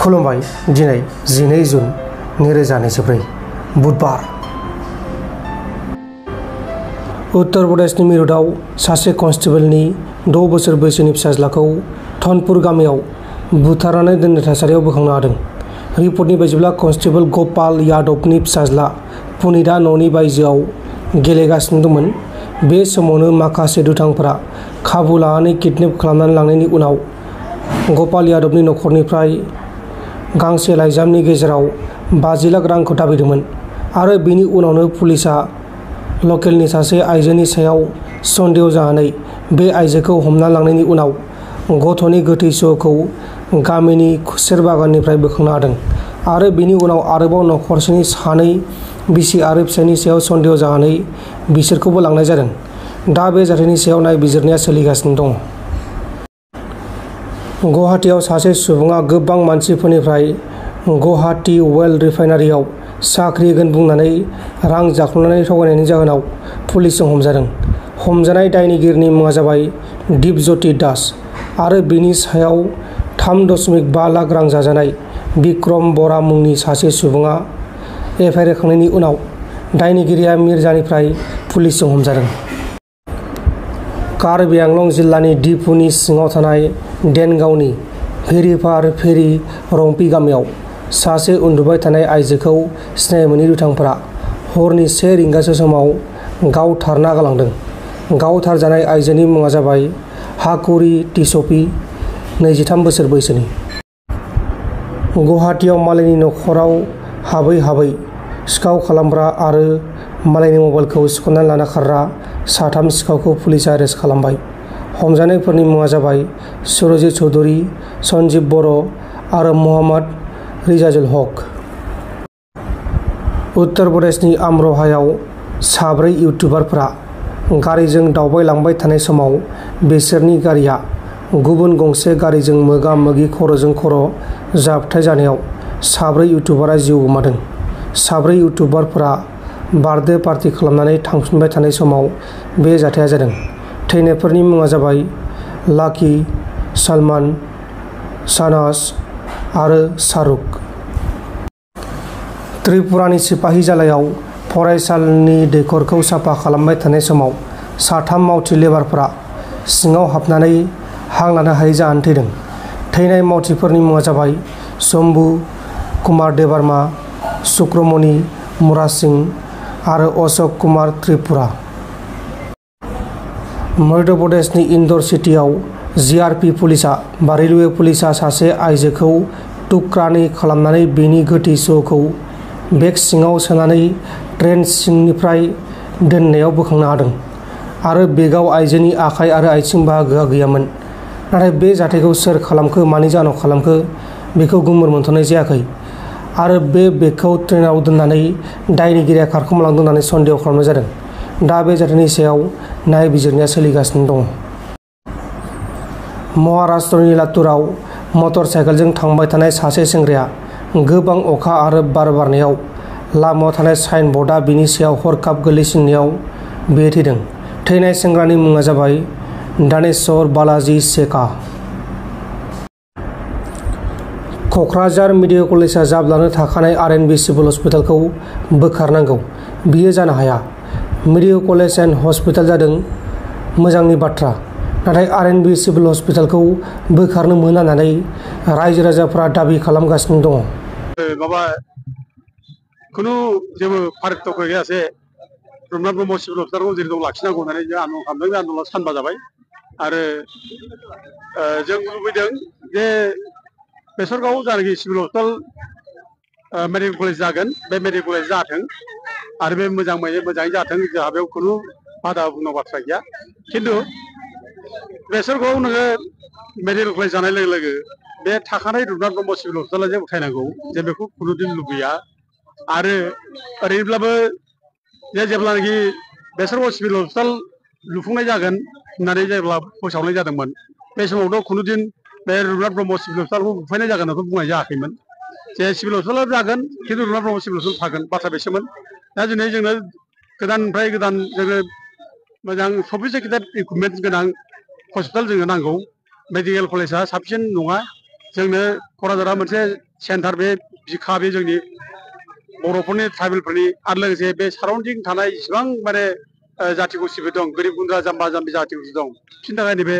खुलुमबाय दिनै 12 जुन 2024 बुधबार उत्तर प्रदेशनि मीरठआव सासे कन्स्टेबलनि 6 बोसोर बैसोनि फिसाज्लाखौ धनपुर गामियाव बुथारनानै दोननाय थासारियाव बोखांनो हादों। रिपर्टनि बायदिब्ला कन्स्टेबल गपाल यादवनि फिसाज्ला पुनितआ न'नि बायजोआव गेलेगासिनो दंमोन। बे समावनो माखासे दुथांफोरा खाबु लानानै किडनेप खालामनानै लांनायनि उनाव गपाल यादवनि नखरनिफ्राय गांसे लाइजामनि गेजेराव 50 लाख रांखौ दाबिदोंमोन आरो बेनि उनावनो पुलिसआ लकेलनि सासे आइजोनि सायाव सन्देह जानानै बे आइजोखौ हमना लांनायनि उनाव गथ'नि गोथै सह'खौ गामिनि खुसेर बागाननिफ्राय बोखांनो हादों आरो बेनि उनाव आरोबाव नखरसेनि सानै बिसि आरो फिसायनि सायाव सन्देह जानानै बिसोरखौबो लांनाय जादों। दा बे जाथायनि सायाव नायबिजिरनाया सोलिगासिनो दं। गुवाहाटीआव सासे सुबुङा गोबां मानसिफोरनिफ्राय गुवाहाटी अइल रिफाइनारियाव साख्रि होगोन बुंनानै रां जाख्ल'नानै थगायनायनि जाहोनाव पुलिसजों हमजादों। हमजानाय दायनिगिरिनि मुङा जाबाय दिपज्योति दास आरो बिनि सायाव 3.5 लाख रां जाजानाय बिक्रम बरा मुंनि सासे सुबुङा एफआइआर होखांनायनि उनाव दायनिगिरिया मिर्जानिफ्राय पुलिसजों हमजादों। कार्बि आंलं जिल्लानि डिफुनि सिङाव थानाय देनगावनि भेरिफार फेरि रंपि गामियाव सासे उन्दुबाय थानाय आइजोखौ सिनाय मोनै दुथांफोरा हरनि 1 रिंगासो समाव गावथारना गालांदों। गावथारजानाय आइजोनि मुङा जाबाय हाकुरी टिसपी, 23 बोसोर बैसोनि। गुवाहाटीआव मालायनि नखराव हाबै सिखाव खालामग्रा आरो मालायनि मबाइलखौ सिख'नानै लाना खारग्रा 3 सिखावखौ पुलिसआ एरेस्ट खालामबाय। हमजानायफोरनि मुङा जाबाय सुरजित चौधुरी, सन्जीब बर' आरो मोहम्मद रिजाजुल हक। उत्तर प्रदेशनि आमरहायाव 4 इउटुबारफोरा गारिजों दावबायलांबाय थानाय समाव बिसोरनि गारिया गुबुन गंसे गारिजों मोगा-मोगि खर'जों खर' जाब्रबथाय जानायाव 4 इउटुबारआ जिउ गोमादों। 4 इउटुबारफोरा बार्थडे पार्टी खालामनानै थांफिनबाय थानाय समाव बे जाथाया जादों। थैनायफोरनि मुङा जाबाय लाकी, सलमान, शाहनाज आरो शाहरुख। त्रिपुरानि सिपाहीजालायाव फरायसालिनि दैखरखौ साफा खालामबाय थानाय समाव 3 मावथि लेबारफोरा सिङाव हाबनानै हां लानो हायै जानानै थैदों। थैनाय मावथिफोरनि मुङा जाबाय शम्भु कुमार देबारमा, सुक्रमणि मुराद सिंह आरो अशोक कुमार त्रिपुरा। मध्य प्रदेशनि इन्दर सिटीआव जीआरपी पुलिसआ रेलवे पुलिसआ सासे आइजोखौ टुक्रानै खालामनानै बेनि गोथै सह'खौ बेग सिङाव सोनानै ट्रेन सिंनिफ्राय दोननायाव बोखांनो हादों आरो बेगआव आइजोनि आखाइ आरो आथिं बाहागोआ गैयामोन। नाथाय बे जाथायखौ सोर खालामखो, मानि जाहोनाव खालामखो बेखौ गुमुर मोनथ'नाय जायाखै आरो बे बेगखौ ट्रेनाव दोननानै दायनिगिरिया खारखोमालांदों होननानै सन्देह खालामनाय जादों। दा बे जाथायनि सायाव नायबिजिरनाया सोलिगासिनो दं। महाराष्ट्रनि लातुराव मटर साइकेलजों थांबाय थानाय सासे सेंग्राया गोबां अखा आरो बार बारनायाव लामायाव थानाय साइन बर्डआ बिनि सायाव हरखाब गोलैसिननायाव बे थैदों। थैनाय सेंग्रानि मुङा जाबाय दानेश्वर बालाजी सेका। क'क्राझार मेडिकेल कलेजआ जाब्लानो थाखानाय आरएनबि सिभिल हस्पिटालखौ बोखारनांगौ, बियो जानो हाया। मेडिकेल कलेज एन्ड हस्पिटाल जादों मोजांनि बाथ्रा, नाथाय आरएनबि सिभिल हस्पिटालखौ बोखारनो मोना होननानै रायजो राजाफोरा दाबि खालामगासिनो दङ। खुनु जेबो फाराग गैयासे रुपनाथ ब्रह्म सिभिल हस्पिटालखौ जेरै दं लाखिनांगौ होननानै जों आन्दलन खालामदों। बे आन्दलना सानबा जाबाय आरो जों लुबैदों जे बेसरगाव जानाखि सिभिल हस्पिटाल मेडिकेल कलेज जागोन, बे मेडिकेल कलेज जाथों आरो बे मोजाङै जाथों। जोंहा बेयाव खुनु बादा बुंनांगौ बाथ्रा गैया। खिन्थु बेसरगावआव नोङो मेडिकेल कलेज जानाय लोगो लोगो बे थाखानाय रुपनाथ ब्रह्म सिभिल हस्पिटाला जे उथायनांगौ, जों बेखौ खुनुदिन लुबैया। आरो ओरैनोब्लाबो जेब्लानाखि बेसरगाव सिभिल हस्पिटाल लुफुंनाय जागोन होननानै जेब्ला फोसावनाय जादोंमोन, बे समावथ' खुनुदिन बे रुपनाथ ब्रह्म सिभिल हस्पिटालखौ लुफायनाय जागोन होननाथ' बुंनाय जायाखैमोन। जे सिभिल हस्पिटाला जागोन खिन्थु रुपनाथ ब्रह्म सिभिल हस्पिटाल थागोन, बाथ्रा बेसोमोन। दा दिनै जोंनो गोदाननिफ्राय गोदान जोङो मोजां सफिस्टिकेटेड इकुइपमेन्ट गोनां हस्पिटाल जोंनो नांगौ। मेडिकेल कलेजआ साफिसियेन्ट नङा। जोंनो क'क्राझारा मोनसे सेन्टार बे बिखा बे जोंनि बर'फोरनि ट्राइबेलफोरनि आरो लोगोसे बे साराउन्डिं थानाय इसिबां माने जाथि गसिफोर दं गोरिब गुन्द्रा जाम्बा जाम्बि जाथि गसि दं बिसोरनि थाखाय नैबे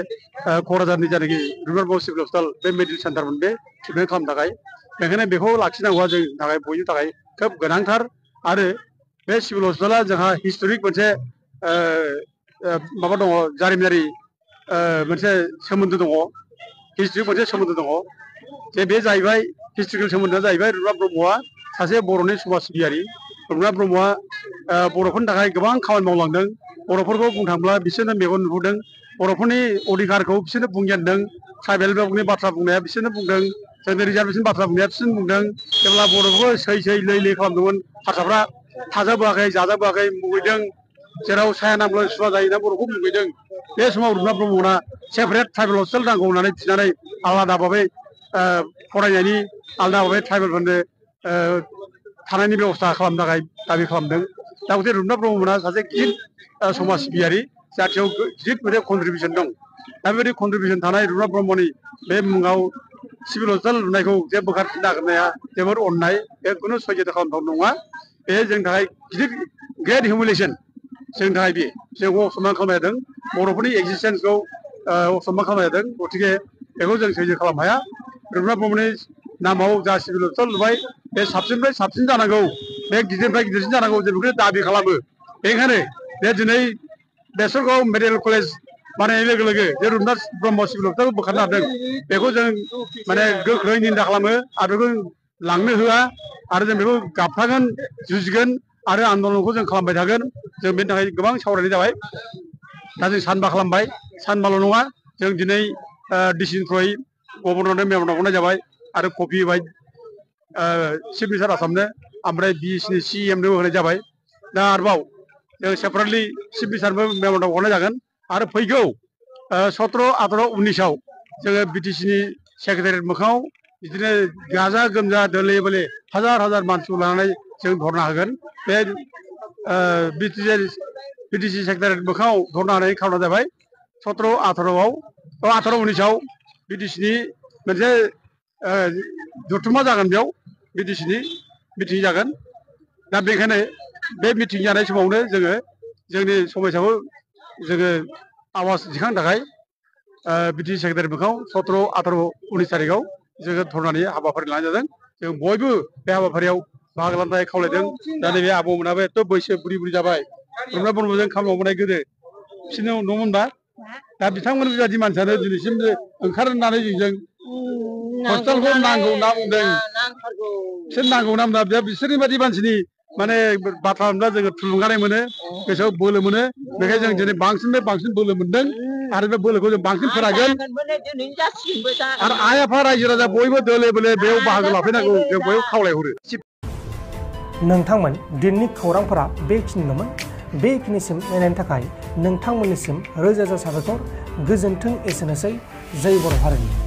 क'क्राझारनि जायनाखि रुराल बर' सिभिल हस्पिटाल बे मेडिकेल सेन्टारमोन बे ट्रिटमेन्ट खालामनो थाखाय बेखायनो बेखौ लाखिनांगौआ जोंनि थाखाय बयनि थाखाय खोब गोनांथार आरो बे सिभिल हस्पिटाला जोंहा हिस्ट'रिक मोनसे माबा दङ जारिमिनारि मोनसे सोमोन्दो दङ हिस्ट्रिक मोनसे सोमोन्दो दङ जे बे जाहैबाय हिस्ट्रिकेल सोमोन्दोआ जाहैबाय रुपनाथ ब्रह्मआ सासे बर'नि समाज सिबियारि रुपनाथ ब्रह्मआ बर'फोरनि थाखाय गोबां खामानि मावलांदों बर'फोरखौ बुंनो थाङोब्ला बिसोरनो मेगन नुहुरदों बर'फोरनि अधिकारखौ बिसोरनो बुंजेनदों ट्राइबेलफोरनि बाथ्रा बुंनाया बिसोरनो बुंदों जोंनि रिजार्भेसन बाथ्रा बुंनाया बिसोरनो बुंदों जेब्ला बर'फोरखौ सै लै खालामदोंमोन हारसाफ्रा थाजाबोआखै जाजाबोआखै मुगैदों जेराव साया नांब्ला सुवा जायोना बर'खौ मुगैदों बे समाव रुपनाथ ब्रह्मआ सेपारेट ट्राइबेल हस्पिटाल नांगौ होननानै बिनानै आलादा भाबै फरायनायनि आलादा भाबै ट्राइबेलफोरनो थानायनि बेबस्था खालामनो थाखाय दाबि खालामदों दा गथे रुपनाथ ब्रह्मआ सासे गिदिर समाज सिबियारि जाथियाव गिदिर मोनसे कन्ट्रिबिउसन दं दा बेबायदि कन्ट्रिबिउसन थानाय रुपनाथ ब्रह्मनि बे मुङाव सिभिल हस्पिटाल लुनायखौ जे बोखारफिननो नागिरनाया जोबोर अननाय बे खुनु सैजो खालामथाव नङा बे जोंनि थाखाय गिदिर ग्रेट हिउमिलेसन जोंनि थाखाय बे जोंखौ असनमान खालामनाय जादों बर'फोरनि एक्जिस्टेन्सखौ असनमान खालामनाय जादों गतिके बेखौ जों सैजो खालामनो हाया रुपनाथ ब्रह्मनि नामाव जा सिभिल हस्पिटाल लुबाय बे साबसिननिफ्राय साबसिन जानांगौ बे गिदिरनिफ्राय गिदिरसिन जानांगौ जों बेखौनो दाबि खालामो बेनिखायनो बे दिनै बेसरगाव मेडिकेल कलेज बानायनाय लोगो लोगो जे रुपनाथ ब्रह्म सिभिल हस्पिटालखौ बोखारनो हादों बेखौ जों माने गोख्रै निन्दा खालामो आरो बेखौ लांनो होआ आरो जों बेखौ गाबथागोन जुजिगोन आरो आन्दलनखौ जों खालामबाय थागोन जों बेनि थाखाय गोबां सावरायनाय जाबाय दा जों सानबा खालामबाय सानबाल' नङा जों दिनै डिसिनि थ्रुयै गभर्नरनो मेम'रेन्डाम हरनाय जाबाय आरो कपि होबाय चिफ मिनिस्टार आसामनो ओमफ्राय बिएसनि सिएमनो होनाय जाबाय दा आरोबाव जों सेपारेटलि चिफ मिनिस्टारनोबो मेम'रेन्डाम हरनाय जागोन आरो फैगौ 17, 18, 19आव जोङो बिटिसिनि सेक्रेटारियेट मोखाङाव बिदिनो गाजा गोमजा दोले बोले हाजार मानसिखौ लानानै जों धरना होगोन बे बिटिसि सेक्रेटारियेट मोखाङाव धरना होनायनि खारना जाबाय 17, 18, 19आव बिटिसिनि मोनसे जथुम्मा जागोन बेयाव बिटिसिनि मिटिं जागोन दा बेखायनो बे मिटिं जानाय समावनो जोङो जोंनि समयसाखौ जोङो आवाज दिखांनो थाखाय बिटिसि सेक्रेटारि मोखाङाव 17, 18, 19 थारिखआव जोङो धरनानि हाबाफारि लानाय जादों जों बयबो बे हाबाफारियाव बाहागो लानो थाखाय खावलायदों दा नैबे आबौमोनाबो एथ' बैसो बुरि जाबाय रुपनाथ ब्रह्मजों खामानि मावबोनाय गोदो बिसोरनो न'मोनबा दा बिथांमोन बेबायदि मानसियानो दिनैसिम ओंखारनानै जोंजों हस्पिटालखौ नांगौ ना बुंदों बिसोर नांगौ ना बुंदों बिसोरनि बायदि मानसिनि माने बाथ्रा होनब्ला जोङो थुलुंगानाय मोनो गोसोआव बोलो मोनो बेखायनो जों दिनै बांसिननिफ्राय बांसिन बोलो मोनदों आरो बे बोलोखौ जों बांसिन फोरागोन आरो आइ आफा रायजो राजा बयबो दोले बोले बेयाव बाहागो लाफैनांगौ जों बयबो खावलायहरो नोंथांमोन दिनैनि खौरांफोरा बेखिनिल'मोन बेखिनिसिम नायनायनि थाखाय नोंथांमोननिसिम रोजा रोजा साबायखर गोजोन्थों एसेनोसै जय बर' हारिनि